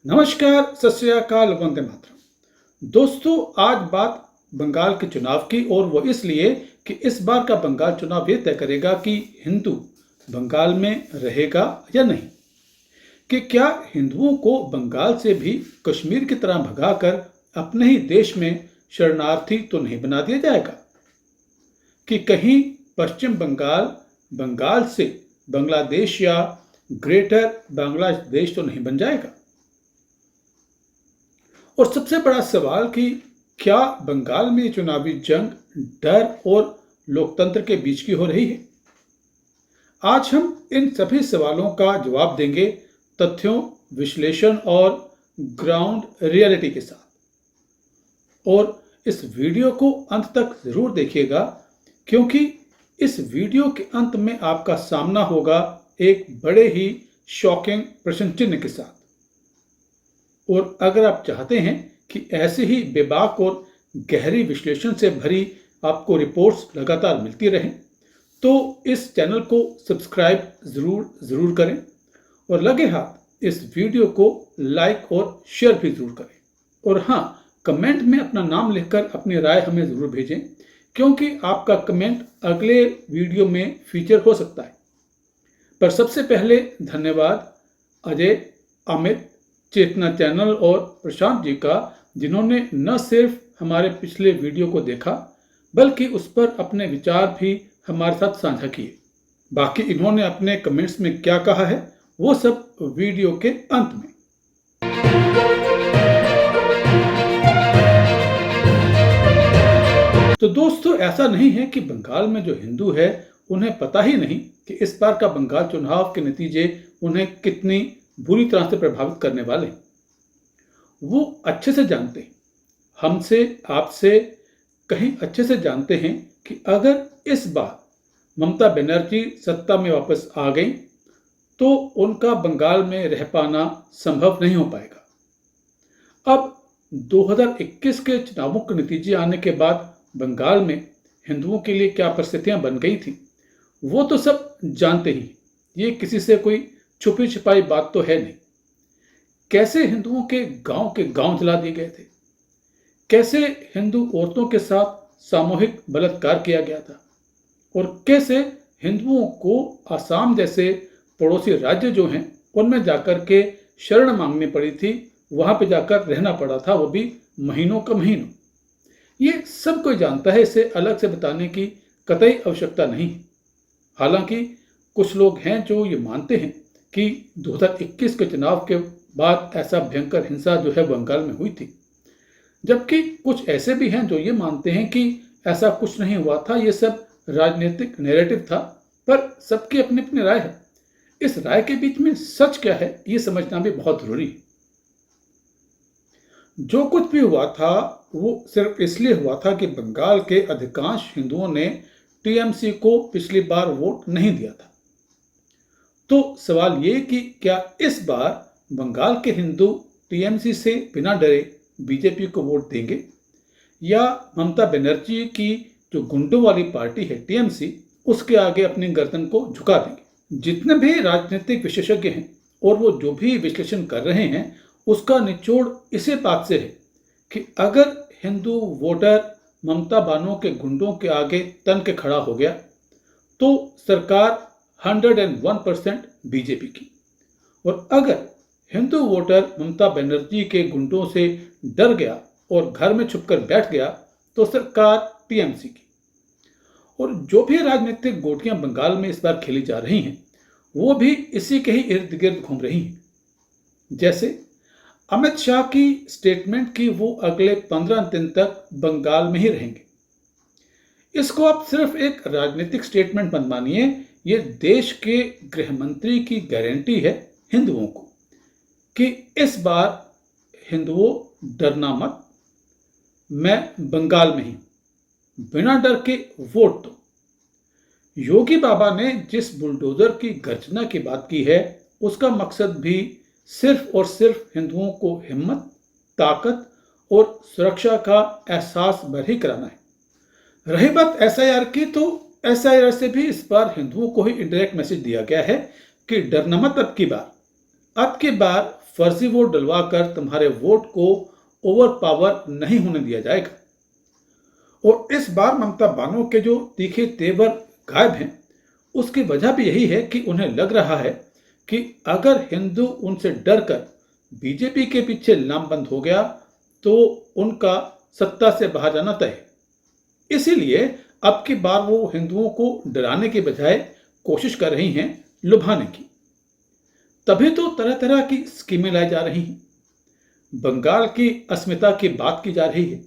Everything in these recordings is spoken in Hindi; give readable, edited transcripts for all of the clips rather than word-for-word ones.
नमस्कार, सत श्री अकाल, वंदे मातरम। दोस्तों, आज बात बंगाल के चुनाव की, और वो इसलिए कि इस बार का बंगाल चुनाव ये तय करेगा कि हिंदू बंगाल में रहेगा या नहीं। कि क्या हिंदुओं को बंगाल से भी कश्मीर की तरह भगाकर अपने ही देश में शरणार्थी तो नहीं बना दिया जाएगा। कि कहीं पश्चिम बंगाल बंगाल से बांग्लादेश या ग्रेटर बांग्लादेश तो नहीं बन जाएगा। और सबसे बड़ा सवाल कि क्या बंगाल में चुनावी जंग डर और लोकतंत्र के बीच की हो रही है। आज हम इन सभी सवालों का जवाब देंगे तथ्यों, विश्लेषण और ग्राउंड रियलिटी के साथ। और इस वीडियो को अंत तक जरूर देखिएगा, क्योंकि इस वीडियो के अंत में आपका सामना होगा एक बड़े ही शॉकिंग प्रश्न चिन्ह के साथ। और अगर आप चाहते हैं कि ऐसे ही बेबाक और गहरी विश्लेषण से भरी आपको रिपोर्ट्स लगातार मिलती रहें, तो इस चैनल को सब्सक्राइब ज़रूर करें और लगे हाथ इस वीडियो को लाइक और शेयर भी ज़रूर करें। और हाँ, कमेंट में अपना नाम लिखकर अपनी राय हमें ज़रूर भेजें, क्योंकि आपका कमेंट अगले वीडियो में फीचर हो सकता है। पर सबसे पहले धन्यवाद अजय, अमित, चेतना चैनल और प्रशांत जी का, जिन्होंने न सिर्फ हमारे पिछले वीडियो को देखा बल्कि उस पर अपने विचार भी हमारे साथ साझा किए। बाकी इन्होंने अपने कमेंट्स में क्या कहा है वो सब वीडियो के अंत में। तो दोस्तों, ऐसा नहीं है कि बंगाल में जो हिंदू है उन्हें पता ही नहीं कि इस बार का बंगाल चुनाव के नतीजे उन्हें कितनी बुरी तरह से प्रभावित करने वाले। वो अच्छे से जानते हैं, हमसे आपसे कहीं अच्छे से जानते हैं कि अगर इस बार ममता बनर्जी सत्ता में वापस आ गई तो उनका बंगाल में रह पाना संभव नहीं हो पाएगा। अब 2021 के चुनावों के नतीजे आने के बाद बंगाल में हिंदुओं के लिए क्या परिस्थितियां बन गई थी वो तो सब जानते ही। ये किसी से कोई छुपी छिपाई बात तो है नहीं। कैसे हिंदुओं के गांव जला दिए गए थे, कैसे हिंदू औरतों के साथ सामूहिक बलात्कार किया गया था, और कैसे हिंदुओं को आसाम जैसे पड़ोसी राज्य जो हैं उनमें जाकर के शरण मांगनी पड़ी थी, वहां पे जाकर रहना पड़ा था, वो भी महीनों का महीनों। ये सब कोई जानता है, इसे अलग से बताने की कतई आवश्यकता नहीं। हालांकि कुछ लोग हैं जो ये मानते हैं कि 2021 के चुनाव के बाद ऐसा भयंकर हिंसा जो है बंगाल में हुई थी, जबकि कुछ ऐसे भी हैं जो ये मानते हैं कि ऐसा कुछ नहीं हुआ था, ये सब राजनीतिक नैरेटिव था। पर सबकी अपनी अपनी राय है। इस राय के बीच में सच क्या है ये समझना भी बहुत जरूरी है। जो कुछ भी हुआ था वो सिर्फ इसलिए हुआ था कि बंगाल के अधिकांश हिंदुओं ने टीएमसी को पिछली बार वोट नहीं दिया था। तो सवाल ये कि क्या इस बार बंगाल के हिंदू टीएमसी से बिना डरे बीजेपी को वोट देंगे, या ममता बनर्जी की जो गुंडों वाली पार्टी है टीएमसी, उसके आगे अपनी गर्दन को झुका देंगे। जितने भी राजनीतिक विशेषज्ञ हैं और वो जो भी विश्लेषण कर रहे हैं, उसका निचोड़ इसी बात से है कि अगर हिंदू वोटर ममता बानो के गुंडों के आगे तन के खड़ा हो गया तो सरकार 101% बीजेपी की, और अगर हिंदू वोटर ममता बनर्जी के गुंडों से डर गया और घर में छुपकर बैठ गया तो सरकार टीएमसी की। और जो भी राजनीतिक गोटियां बंगाल में इस बार खेली जा रही हैं वो भी इसी के ही इर्द गिर्द घूम रही हैं। जैसे अमित शाह की स्टेटमेंट की वो अगले 15 दिन तक बंगाल में ही रहेंगे। इसको आप सिर्फ एक राजनीतिक स्टेटमेंट मत मानिए, ये देश के गृह मंत्री की गारंटी है हिंदुओं को कि इस बार हिंदुओं डरना मत, मैं बंगाल में ही बिना डर के वोट दो। योगी बाबा ने जिस बुलडोजर की गर्जना की बात की है उसका मकसद भी सिर्फ और सिर्फ हिंदुओं को हिम्मत, ताकत और सुरक्षा का एहसास भर ही कराना है। रही बात एसआईआर की, तो एसआईआर से भी इस बार हिंदुओं को ही इंडायरेक्ट मैसेज दिया गया है कि डरना मत। अब की बार फर्जी वोट डलवाकर तुम्हारे वोट को ओवर पावर नहीं होने दिया जाएगा। और इस बार ममता बानो के जो तीखे तेवर गायब हैं, उसकी वजह भी यही है कि उन्हें लग रहा है कि अगर हिंदू उनसे डरकर बीजेपी के पीछे लामबंद हो गया तो उनका सत्ता से बाहर जाना तय है। इसीलिए अब की बार वो हिंदुओं को डराने के बजाय कोशिश कर रही हैं लुभाने की। तभी तो तरह तरह की स्कीमें लाई जा रही हैं। बंगाल की अस्मिता की बात की जा रही है,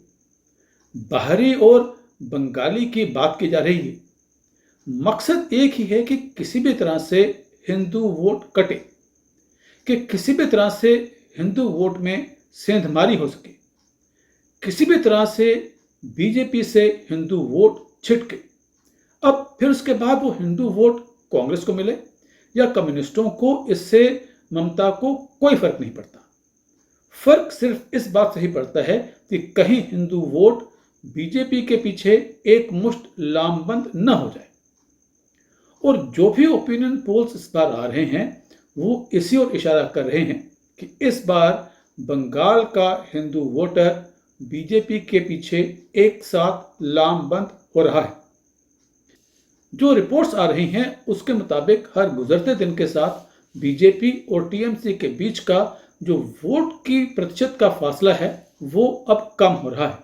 बाहरी और बंगाली की बात की जा रही है। मकसद एक ही है कि किसी भी तरह से हिंदू वोट कटे, कि किसी भी तरह से हिंदू वोट में सेंधमारी हो सके, किसी भी तरह से बीजेपी से हिंदू वोट छिटके। अब फिर उसके बाद वो हिंदू वोट कांग्रेस को मिले या कम्युनिस्टों को, इससे ममता को कोई फर्क नहीं पड़ता। फर्क सिर्फ इस बात से ही पड़ता है कि कहीं हिंदू वोट बीजेपी के पीछे एक मुश्त लामबंद न हो जाए। और जो भी ओपिनियन पोल्स इस बार आ रहे हैं वो इसी ओर इशारा कर रहे हैं कि इस बार बंगाल का हिंदू वोटर बीजेपी के पीछे एक साथ लामबंद हो रहा है। जो रिपोर्ट्स आ रही हैं उसके मुताबिक हर गुजरते दिन के साथ बीजेपी और टीएमसी के बीच का जो वोट की प्रतिशत का फासला है वो अब कम हो रहा है।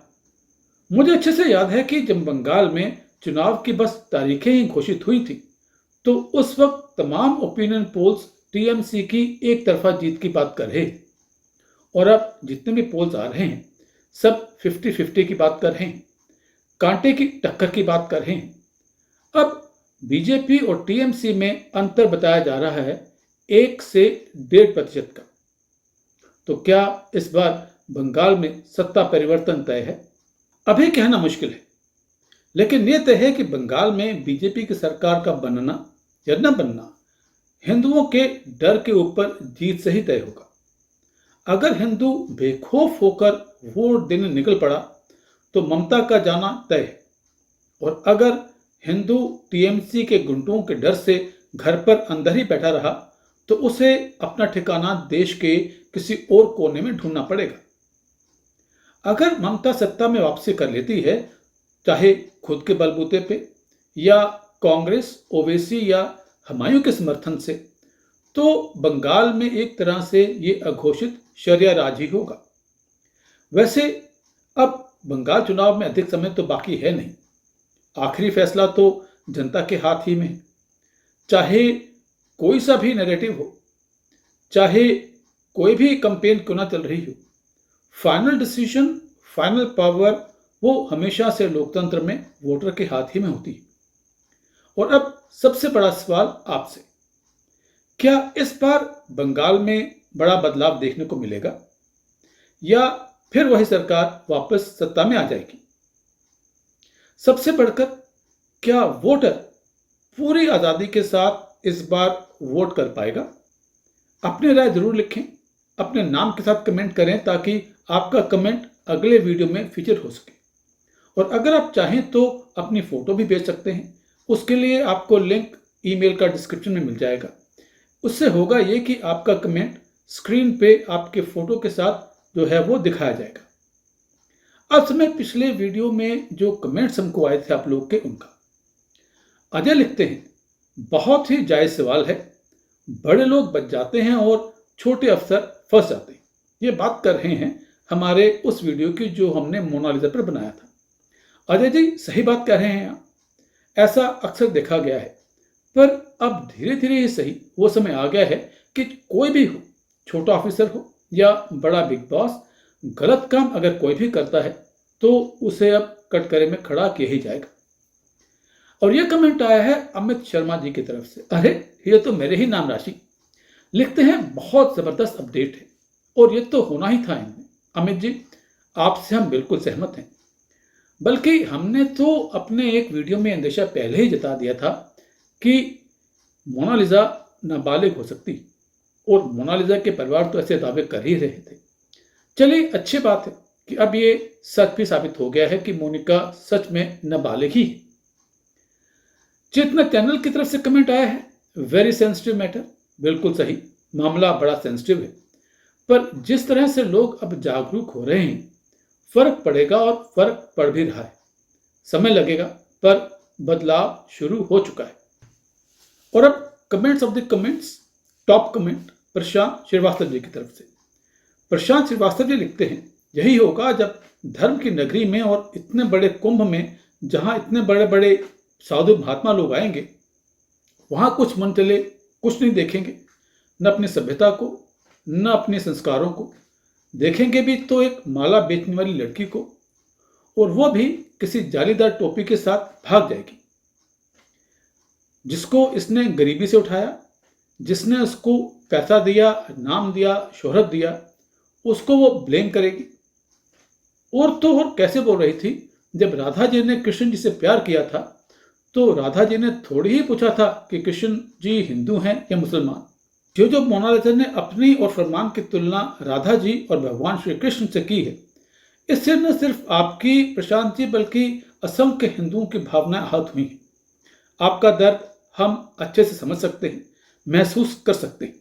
मुझे अच्छे से याद है कि जब बंगाल में चुनाव की बस तारीखें ही घोषित हुई थी तो उस वक्त तमाम ओपिनियन पोल्स टीएमसी की एक तरफा जीत की बात कर रहे। और अब जितने भी पोल्स आ रहे हैं सब 50-50 की बात कर रहे हैं, कांटे की टक्कर की बात कर रहे हैं। अब बीजेपी और टीएमसी में अंतर बताया जा रहा है 1 से 1.5% का। तो क्या इस बार बंगाल में सत्ता परिवर्तन तय है? अभी कहना मुश्किल है, लेकिन यह तय है कि बंगाल में बीजेपी की सरकार का बनना या न बनना हिंदुओं के डर के ऊपर जीत से ही तय होगा। अगर हिंदू बेखौफ होकर वोट देने निकल पड़ा तो ममता का जाना तय है। और अगर हिंदू टीएमसी के गुंडों के डर से घर पर अंदर ही बैठा रहा तो उसे अपना ठिकाना देश के किसी और कोने में ढूंढना पड़ेगा। अगर ममता सत्ता में वापसी कर लेती है, चाहे खुद के बलबूते पे या कांग्रेस, ओवैसी या हुमायूं के समर्थन से, तो बंगाल में एक तरह से ये अघोषित शरिया राज ही होगा। वैसे अब बंगाल चुनाव में अधिक समय तो बाकी है नहीं। आखिरी फैसला तो जनता के हाथ ही में है। चाहे कोई सा भी नैरेटिव हो, चाहे कोई भी कंपेन क्यों ना चल रही हो, फाइनल डिसीजन, फाइनल पावर वो हमेशा से लोकतंत्र में वोटर के हाथ ही में होती है। और अब सबसे बड़ा सवाल आपसे, क्या इस बार बंगाल में बड़ा बदलाव देखने को मिलेगा या फिर वही सरकार वापस सत्ता में आ जाएगी? सबसे बढ़कर क्या वोटर पूरी आजादी के साथ इस बार वोट कर पाएगा? अपनी राय जरूर लिखें, अपने नाम के साथ कमेंट करें ताकि आपका कमेंट अगले वीडियो में फीचर हो सके। और अगर आप चाहें तो अपनी फोटो भी भेज सकते हैं। उसके लिए आपको लिंक ईमेल का डिस्क्रिप्शन में मिल जाएगा। उससे होगा ये कि आपका कमेंट स्क्रीन पे आपके फोटो के साथ जो है वो दिखाया जाएगा। अब समय पिछले वीडियो में जो कमेंट्स हमको आए थे आप लोग के, उनका। अजय लिखते हैं, बहुत ही जायज सवाल है, बड़े लोग बच जाते हैं और छोटे अफसर फंस जाते हैं। ये बात कर रहे हैं हमारे उस वीडियो की जो हमने मोनालिसा पर बनाया था। अजय जी सही बात कह रहे हैं आप, ऐसा अक्सर देखा गया है। पर अब धीरे धीरे ही सही वो समय आ गया है कि कोई भी हो, छोटा ऑफिसर हो या बड़ा बिग बॉस, गलत काम अगर कोई भी करता है तो उसे अब कटघरे में खड़ा किया ही जाएगा। और यह कमेंट आया है अमित शर्मा जी की तरफ से। अरे ये तो मेरे ही नाम राशि। लिखते हैं, बहुत जबरदस्त अपडेट है और ये तो होना ही था इनमें। अमित जी, आपसे हम बिल्कुल सहमत हैं। बल्कि हमने तो अपने एक वीडियो में अंदेशा पहले ही जता दिया था कि मोनालिसा नाबालिग हो सकती, और मोनालिसा के परिवार तो ऐसे दावे कर ही रहे थे। चलिए, अच्छी बात है कि अब ये सच भी साबित हो गया है कि मोनिका सच में नाबालिग ही है। चेतना चैनल की तरफ से कमेंट आया है, वेरी सेंसिटिव मैटर। बिल्कुल सही, मामला बड़ा सेंसिटिव है। पर जिस तरह से लोग अब जागरूक हो रहे हैं, फर्क पड़ेगा और फर्क पड़ भी रहा है। समय लगेगा, पर बदलाव शुरू हो चुका है। और अब comments of the comments. Top comment Prashant Shrivastava ji की तरफ से। प्रशांत श्रीवास्तव जी लिखते हैं, यही होगा जब धर्म की नगरी में और इतने बड़े कुंभ में, जहां इतने बड़े बड़े साधु महात्मा लोग आएंगे, वहां कुछ मन चले कुछ नहीं देखेंगे, न अपनी सभ्यता को न अपने संस्कारों को। देखेंगे भी तो एक माला बेचने वाली लड़की को, और वो भी किसी जालीदार टोपी के साथ भाग जाएगी। जिसको इसने गरीबी से उठाया, जिसने उसको पैसा दिया, नाम दिया, शोहरत दिया, उसको वो ब्लेम करेगी। और तो और कैसे बोल रही थी, जब राधा जी ने कृष्ण जी से प्यार किया था तो राधा जी ने थोड़ी ही पूछा था कि कृष्ण जी हिंदू हैं या मुसलमान। जो मोनालिसा ने अपनी और फरमान की तुलना राधा जी और भगवान श्री कृष्ण से की है, इससे न सिर्फ आपकी प्रशांत जी बल्कि असंख्य हिंदुओं की भावनाएं आहत हुई हैं। आपका दर्द हम अच्छे से समझ सकते हैं, महसूस कर सकते हैं।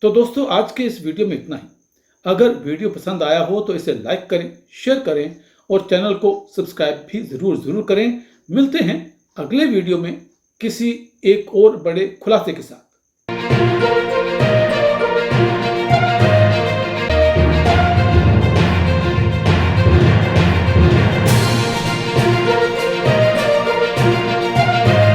तो दोस्तों, आज के इस वीडियो में इतना ही। अगर वीडियो पसंद आया हो तो इसे लाइक करें, शेयर करें और चैनल को सब्सक्राइब भी जरूर करें। मिलते हैं अगले वीडियो में किसी एक और बड़े खुलासे के साथ।